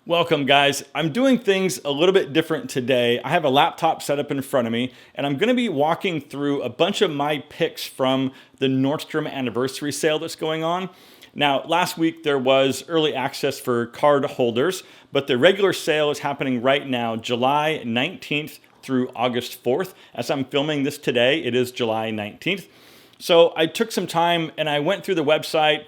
Welcome guys. I'm doing things a little bit different today. I have a laptop set up in front of me and I'm going to be walking through a bunch of my picks from the Nordstrom Anniversary Sale that's going on. Now, last week there was early access for card holders, but the regular sale is happening right now, July 19th through August 4th. As I'm filming this today, it is July 19th. So I took some time and I went through the website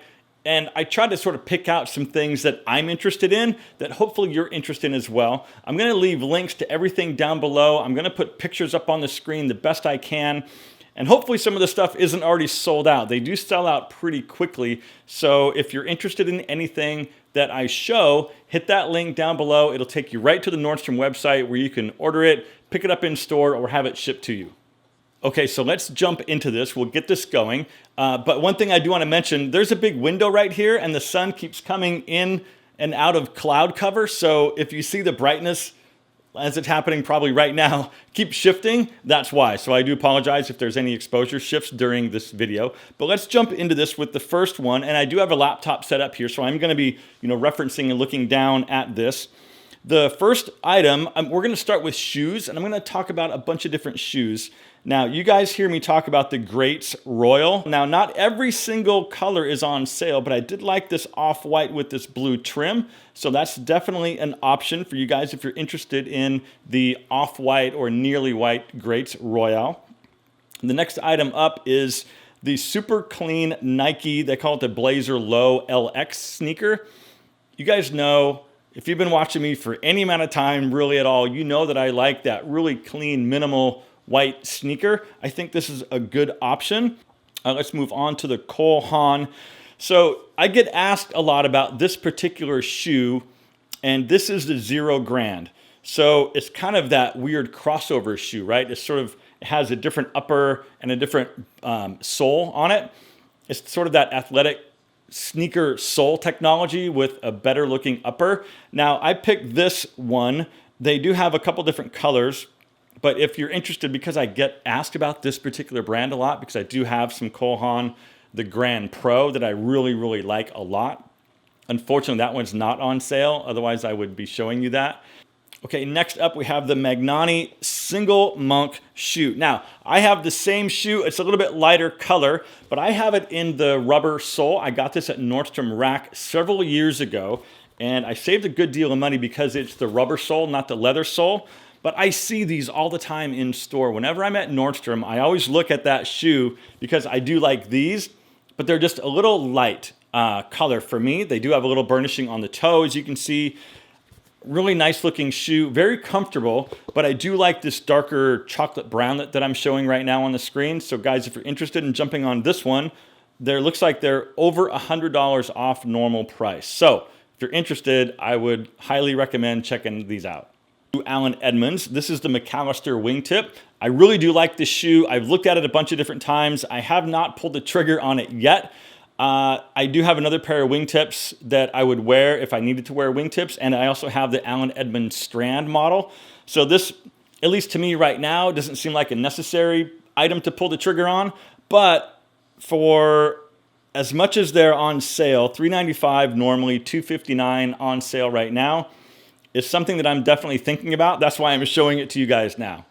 and I tried to sort of pick out some things that I'm interested in that hopefully you're interested in as well. I'm gonna leave links to everything down below. I'm gonna put pictures up on the screen the best I can. And hopefully some of the stuff isn't already sold out. They do sell out pretty quickly. So if you're interested in anything that I show, hit that link down below. It'll take you right to the Nordstrom website where you can order it, pick it up in store, or have it shipped to you. Okay, so let's jump into this. We'll get this going. But one thing I do want to mention, there's a big window right here and the sun keeps coming in and out of cloud cover. So if you see the brightness as it's happening probably right now, keep shifting, that's why. So I do apologize if there's any exposure shifts during this video. But let's jump into this with the first one. And I do have a laptop set up here, so I'm gonna be referencing and looking down at this. The first item, we're gonna start with shoes, and I'm gonna talk about a bunch of different shoes. Now, you guys hear me talk about the Greats Royal. Now, not every single color is on sale, but I did like this off-white with this blue trim. So that's definitely an option for you guys if you're interested in the off-white or nearly white Greats Royal. The next item up is the super clean Nike, they call it the Blazer Low LX sneaker. You guys know, if you've been watching me for any amount of time, really at all, you know that I like that really clean, minimal white sneaker. I think this is a good option. Let's move on to the Cole Haan. So I get asked a lot about this particular shoe, and this is the 0 Grand. So it's kind of that weird crossover shoe, right? It has a different upper and a different sole on it. It's sort of that athletic sneaker sole technology with a better looking upper. Now I picked this one. They do have a couple different colors, but if you're interested, because I get asked about this particular brand a lot, because I do have some Cole Haan, the Grand Pro that I really, really like a lot. Unfortunately, that one's not on sale. Otherwise, I would be showing you that. Okay, next up we have the Magnani Single Monk shoe. Now, I have the same shoe. It's a little bit lighter color, but I have it in the rubber sole. I got this at Nordstrom Rack several years ago, and I saved a good deal of money because it's the rubber sole, not the leather sole. But I see these all the time in store. Whenever I'm at Nordstrom, I always look at that shoe because I do like these, but they're just a little light color for me. They do have a little burnishing on the toe, as you can see. Really nice looking shoe, very comfortable, but I do like this darker chocolate brown that I'm showing right now on the screen. So guys, if you're interested in jumping on this one, looks like they're over $100 off normal price. So if you're interested, I would highly recommend checking these out. Allen Edmonds. This is the McAllister wingtip. I really do like this shoe. I've looked at it a bunch of different times. I have not pulled the trigger on it yet. I do have another pair of wingtips that I would wear if I needed to wear wingtips, and I also have the Allen Edmonds Strand model. So this, at least to me right now, doesn't seem like a necessary item to pull the trigger on, but for as much as they're on sale, $395 normally, $259 on sale right now, is something that I'm definitely thinking about. That's why I'm showing it to you guys now.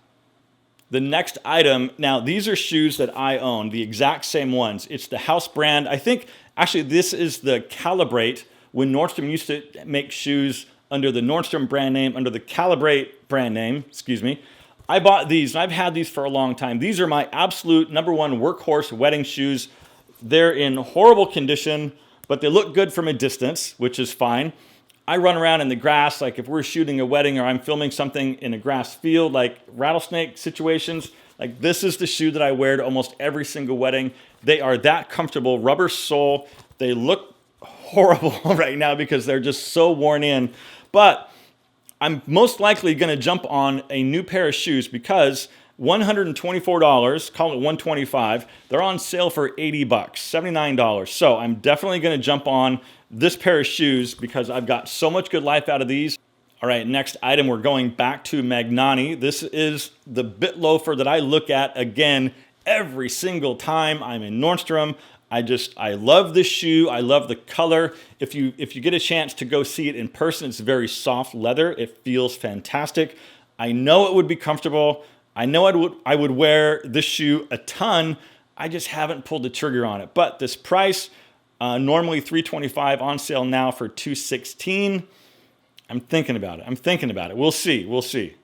The next item, now these are shoes that I own, the exact same ones. It's the house brand. I think, actually this is the Calibrate, when Nordstrom used to make shoes under the Nordstrom brand name, under the Calibrate brand name, excuse me. I bought these and I've had these for a long time. These are my absolute #1 workhorse wedding shoes. They're in horrible condition, but they look good from a distance, which is fine. I run around in the grass, like if we're shooting a wedding or I'm filming something in a grass field, like rattlesnake situations, like this is the shoe that I wear to almost every single wedding. They are that comfortable, rubber sole. They look horrible right now because they're just so worn in, but I'm most likely gonna jump on a new pair of shoes because $124, call it $125. They're on sale for $80, $79. So I'm definitely gonna jump on this pair of shoes because I've got so much good life out of these. All right, next item, we're going back to Magnani. This is the bit loafer that I look at again every single time I'm in Nordstrom. I love this shoe. I love the color. If you get a chance to go see it in person, it's very soft leather. It feels fantastic. I know it would be comfortable. I know I would wear this shoe a ton. I just haven't pulled the trigger on it. But this price, normally $325, on sale now for $216. I'm thinking about it. We'll see.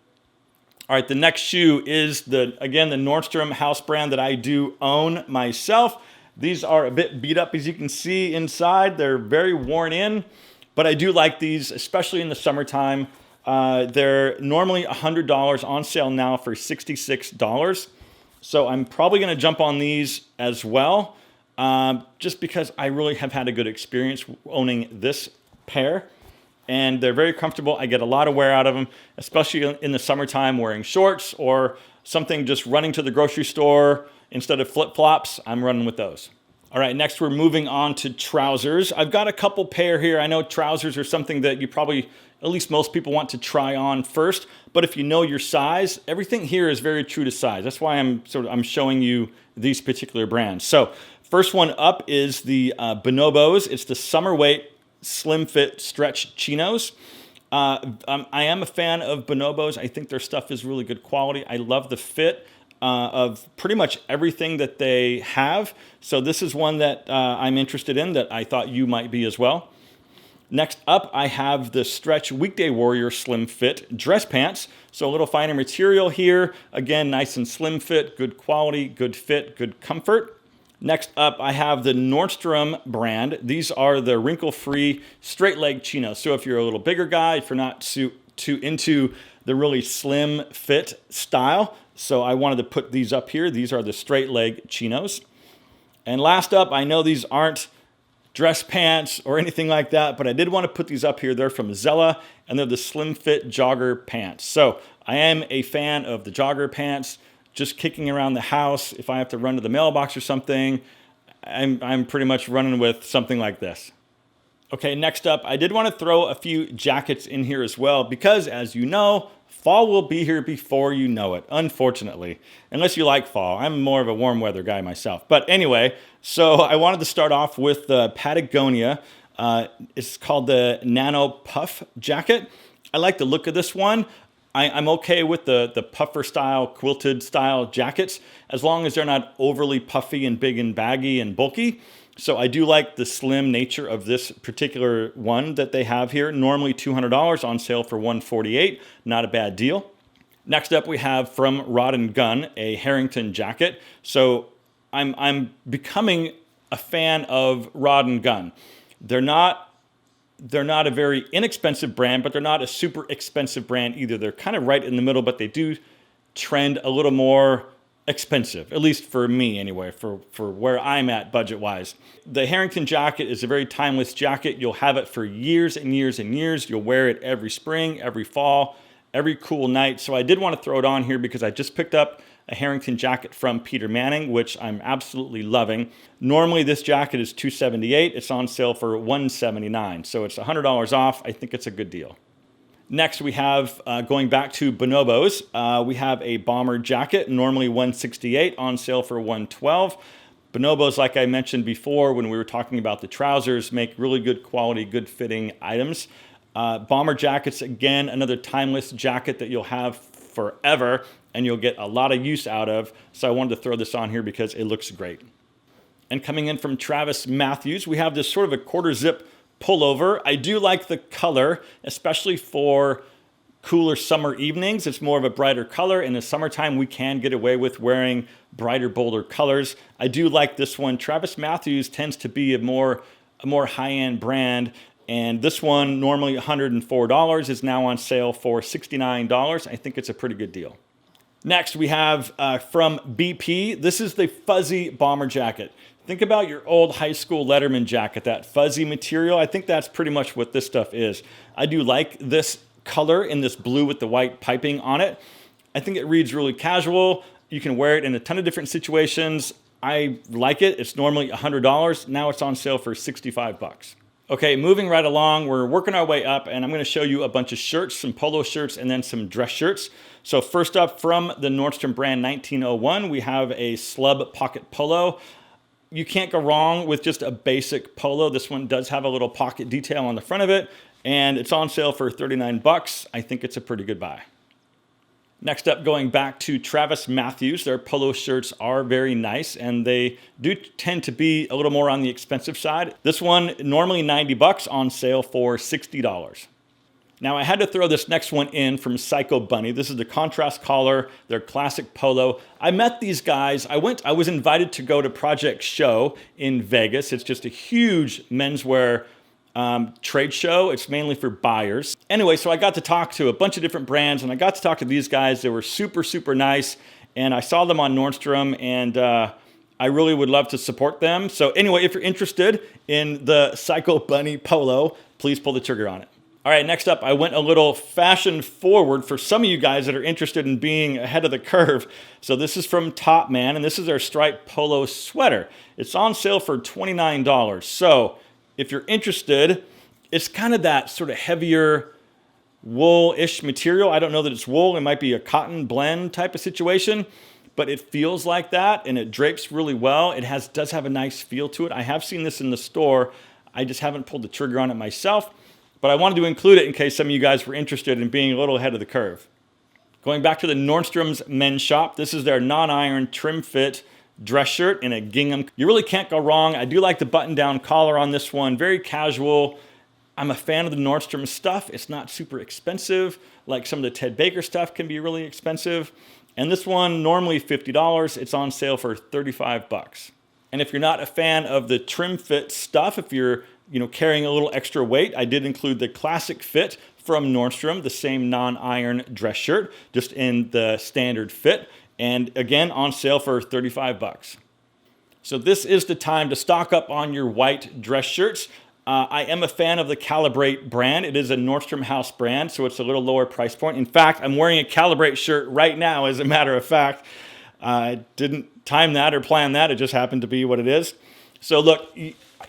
All right, the next shoe is again the Nordstrom house brand that I do own myself. These are a bit beat up, as you can see inside. They're very worn in, but I do like these, especially in the summertime. They're normally $100, on sale now for $66. So I'm probably going to jump on these as well, just because I really have had a good experience owning this pair. And they're very comfortable. I get a lot of wear out of them, especially in the summertime wearing shorts or something, just running to the grocery store instead of flip-flops. I'm running with those. All right, next we're moving on to trousers. I've got a couple pair here. I know trousers are something that you probably, at least most people, want to try on first. But if you know your size, everything here is very true to size. That's why I'm showing you these particular brands. So first one up is the Bonobos. It's the summer weight slim fit stretch chinos. I am a fan of Bonobos. I think their stuff is really good quality. I love the fit of pretty much everything that they have. So this is one that I'm interested in, that I thought you might be as well. Next up, I have the Stretch Weekday Warrior Slim Fit dress pants. So a little finer material here. Again, nice and slim fit, good quality, good fit, good comfort. Next up, I have the Nordstrom brand. These are the wrinkle-free straight leg chinos. So if you're a little bigger guy, if you're not too into the really slim fit style, so I wanted to put these up here. These are the straight leg chinos. And last up, I know these aren't dress pants or anything like that, but I did want to put these up here. They're from Zella, and they're the slim fit jogger pants. So I am a fan of the jogger pants. Just kicking around the house, if I have to run to the mailbox or something, I'm pretty much running with something like this. Okay, next up, I did want to throw a few jackets in here as well, because as you know, fall will be here before you know it, unfortunately. Unless you like fall. I'm more of a warm weather guy myself. But anyway, so I wanted to start off with the Patagonia. It's called the Nano Puff jacket. I like the look of this one. I'm okay with the puffer style, quilted style jackets, as long as they're not overly puffy and big and baggy and bulky. So I do like the slim nature of this particular one that they have here. Normally $200, on sale for $148. Not a bad deal. Next up, we have from Rod and Gun, a Harrington jacket. So I'm becoming a fan of Rod and Gun. They're not a very inexpensive brand, but they're not a super expensive brand either. They're kind of right in the middle, but they do trend a little more expensive, at least for me anyway, for where I'm at budget-wise. The Harrington jacket is a very timeless jacket. You'll have it for years and years and years. You'll wear it every spring, every fall, every cool night. So I did want to throw it on here because I just picked up a Harrington jacket from Peter Manning, which I'm absolutely loving. Normally this jacket is $278. It's on sale for $179. So it's $100 off. I think it's a good deal. Next, we have, going back to Bonobos, we have a bomber jacket, normally $168, on sale for $112. Bonobos, like I mentioned before when we were talking about the trousers, make really good quality, good fitting items. Bomber jackets, again, another timeless jacket that you'll have forever and you'll get a lot of use out of. So I wanted to throw this on here because it looks great. And coming in from Travis Matthews, we have this sort of a quarter zip pullover. I do like the color, especially for cooler summer evenings. It's more of a brighter color. In the summertime, we can get away with wearing brighter, bolder colors. I do like this one. Travis Matthews tends to be a more high-end brand. And this one, normally $104, is now on sale for $69. I think it's a pretty good deal. Next, we have from BP. This is the fuzzy bomber jacket. Think about your old high school Letterman jacket, that fuzzy material. I think that's pretty much what this stuff is. I do like this color in this blue with the white piping on it. I think it reads really casual. You can wear it in a ton of different situations. I like it. It's normally $100. Now it's on sale for 65 bucks. Okay, moving right along, we're working our way up, and I'm going to show you a bunch of shirts, some polo shirts, and then some dress shirts. So first up, from the Nordstrom brand 1901, we have a slub pocket polo. you can't go wrong with just a basic polo. This one does have a little pocket detail on the front of it, and it's on sale for 39 bucks. I think it's a pretty good buy. Next up, going back to Travis Matthews, their polo shirts are very nice, and they do tend to be a little more on the expensive side. This one, normally 90 bucks, on sale for $60. Now, I had to throw this next one in from Psycho Bunny. This is the contrast collar, their classic polo. I met these guys. I was invited to go to Project Show in Vegas. It's just a huge menswear trade show. It's mainly for buyers. Anyway, so I got to talk to a bunch of different brands, and I got to talk to these guys. They were super, super nice, and I saw them on Nordstrom, and I really would love to support them. So anyway, if you're interested in the Psycho Bunny polo, please pull the trigger on it. All right, next up, I went a little fashion forward for some of you guys that are interested in being ahead of the curve. So this is from Top Man, and this is their striped polo sweater. It's on sale for $29. So if you're interested, it's kind of that sort of heavier wool-ish material. I don't know that it's wool. It might be a cotton blend type of situation, but it feels like that, and it drapes really well. It does have a nice feel to it. I have seen this in the store. I just haven't pulled the trigger on it myself, but I wanted to include it in case some of you guys were interested in being a little ahead of the curve. Going back to the Nordstrom's men's shop, this is their non-iron trim fit dress shirt in a gingham. You really can't go wrong. I do like the button-down collar on this one. Very casual. I'm a fan of the Nordstrom stuff. It's not super expensive. Like some of the Ted Baker stuff can be really expensive. And this one, normally $50. It's on sale for 35 bucks. And if you're not a fan of the trim fit stuff, if you're carrying a little extra weight, I did include the classic fit from Nordstrom, the same non-iron dress shirt, just in the standard fit. And again, on sale for 35 bucks. So this is the time to stock up on your white dress shirts. I am a fan of the Calibrate brand. It is a Nordstrom House brand, so it's a little lower price point. In fact, I'm wearing a Calibrate shirt right now, as a matter of fact. I didn't time that or plan that. It just happened to be what it is. So look,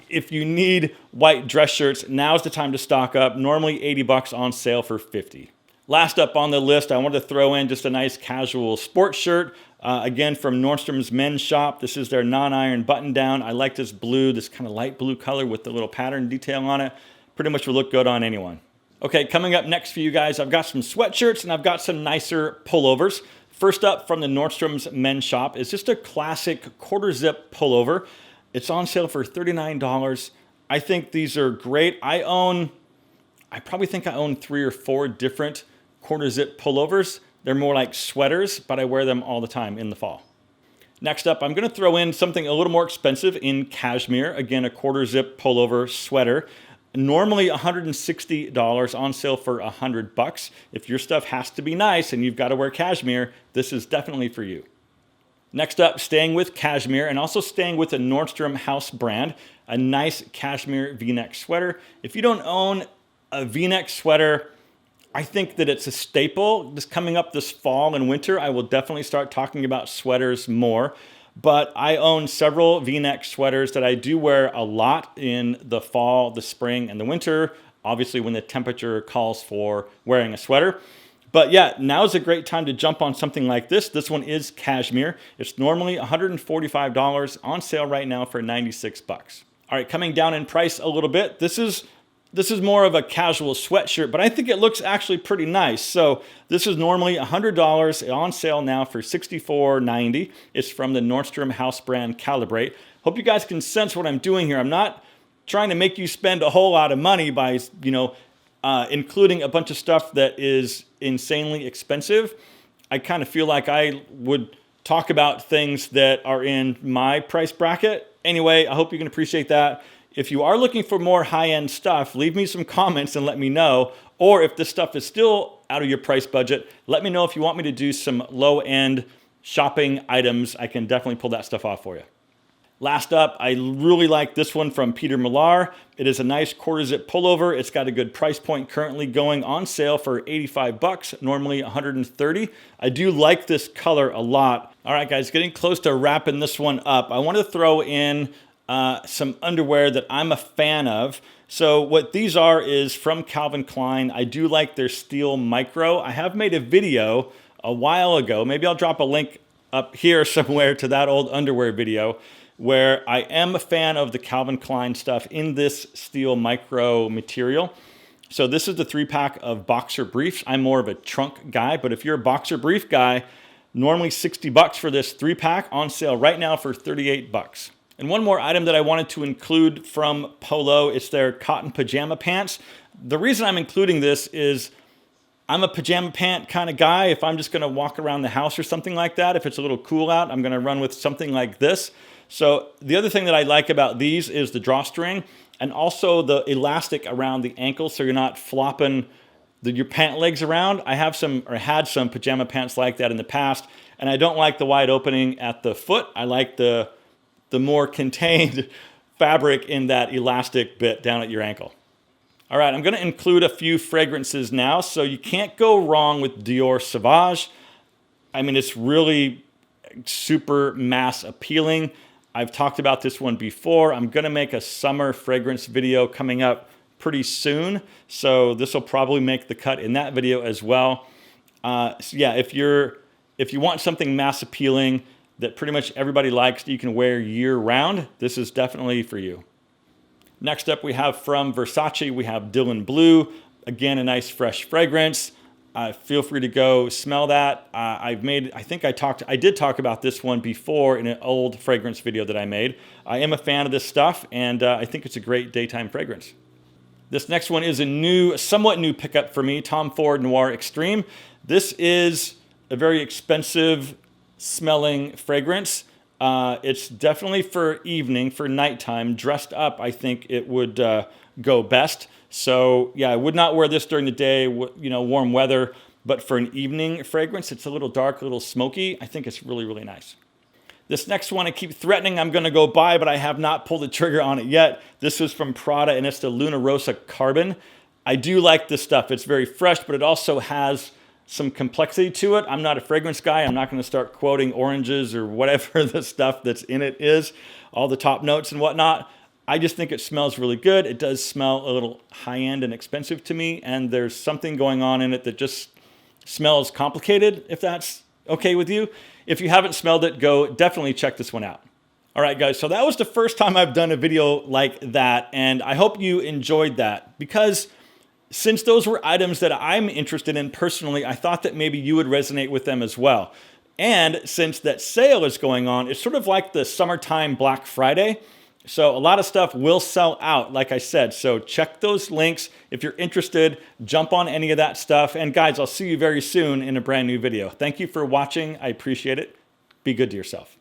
if you need white dress shirts, now's the time to stock up. Normally 80 bucks, on sale for 50. Last up on the list, I wanted to throw in just a nice casual sports shirt. Again, from Nordstrom's men's shop. This is their non-iron button down. I like this blue, this kind of light blue color with the little pattern detail on it. Pretty much would look good on anyone. Okay, coming up next for you guys, I've got some sweatshirts and I've got some nicer pullovers. First up from the Nordstrom's men's shop is just a classic quarter zip pullover. It's on sale for $39. I think these are great. I probably think I own 3 or 4 different quarter zip pullovers. They're more like sweaters, but I wear them all the time in the fall. Next up, I'm going to throw in something a little more expensive in cashmere. Again, a quarter zip pullover sweater. Normally $160, on sale for $100. If your stuff has to be nice and you've got to wear cashmere, this is definitely for you. Next up, staying with cashmere and also staying with a Nordstrom House brand, a nice cashmere V-neck sweater. If you don't own a V-neck sweater, I think that it's a staple. This coming up this fall and winter, I will definitely start talking about sweaters more. But I own several V-neck sweaters that I do wear a lot in the fall, the spring, and the winter, obviously when the temperature calls for wearing a sweater. But yeah, now's a great time to jump on something like this. This one is cashmere. It's normally $145, on sale right now for 96 bucks. All right, coming down in price a little bit. This is more of a casual sweatshirt, but I think it looks actually pretty nice. So this is normally $100, on sale now for $64.90. It's from the Nordstrom House brand Calibrate. Hope you guys can sense what I'm doing here. I'm not trying to make you spend a whole lot of money by, including a bunch of stuff that is insanely expensive. I kind of feel like I would talk about things that are in my price bracket. Anyway, I hope you can appreciate that. If you are looking for more high-end stuff, leave me some comments and let me know. Or if this stuff is still out of your price budget, let me know if you want me to do some low-end shopping items. I can definitely pull that stuff off for you. Last up, I really like this one from Peter Millar. It is a nice quarter zip pullover. It's got a good price point, currently going on sale for 85 bucks, normally 130. I do like this color a lot. All right, guys, getting close to wrapping this one up. I want to throw in some underwear that I'm a fan of. So what these are is from Calvin Klein. I do like their steel micro. I have made a video a while ago. Maybe I'll drop a link up here somewhere to that old underwear video where I am a fan of the Calvin Klein stuff in this steel micro material. So this is the 3-pack of boxer briefs. I'm more of a trunk guy, but if you're a boxer brief guy, normally $60 for this 3-pack, on sale right now for $38. And one more item that I wanted to include from Polo is their cotton pajama pants. The reason I'm including this is I'm a pajama pant kind of guy. If I'm just gonna walk around the house or something like that, if it's a little cool out, I'm gonna run with something like this. So the other thing that I like about these is the drawstring and also the elastic around the ankle, so you're not flopping your pant legs around. I have some, or had some pajama pants like that in the past, and I don't like the wide opening at the foot. I like the more contained fabric in that elastic bit down at your ankle. All right, I'm gonna include a few fragrances now. So you can't go wrong with Dior Sauvage. I mean, it's really super mass appealing. I've talked about this one before. I'm gonna make a summer fragrance video coming up pretty soon. So this will probably make the cut in that video as well. So yeah, if you want something mass appealing that pretty much everybody likes that you can wear year round, this is definitely for you. Next up we have from Versace, we have Dylan Blue. Again, a nice fresh fragrance. Feel free to go smell that. I did talk about this one before in an old fragrance video that I made. I am a fan of this stuff, and I think it's a great daytime fragrance. This next one is a somewhat new pickup for me, Tom Ford Noir Extreme. This is a very expensive smelling fragrance. It's definitely for evening, for nighttime. Dressed up, I think it would go best. So yeah, I would not wear this during the day, warm weather, but for an evening fragrance, it's a little dark, a little smoky. I think it's really, really nice. This next one I keep threatening I'm gonna go buy, but I have not pulled the trigger on it yet. This is from Prada, and it's the Luna Rossa Carbon. I do like this stuff. It's very fresh, but it also has some complexity to it. I'm not a fragrance guy. I'm not gonna start quoting oranges or whatever the stuff that's in it is, all the top notes and whatnot. I just think it smells really good. It does smell a little high-end and expensive to me, and there's something going on in it that just smells complicated, if that's okay with you. If you haven't smelled it, definitely check this one out. All right, guys, so that was the first time I've done a video like that, and I hope you enjoyed that, because since those were items that I'm interested in personally, I thought that maybe you would resonate with them as well. And since that sale is going on, it's sort of like the summertime Black Friday. So a lot of stuff will sell out, like I said. So check those links. If you're interested, jump on any of that stuff. And guys, I'll see you very soon in a brand new video. Thank you for watching. I appreciate it. Be good to yourself.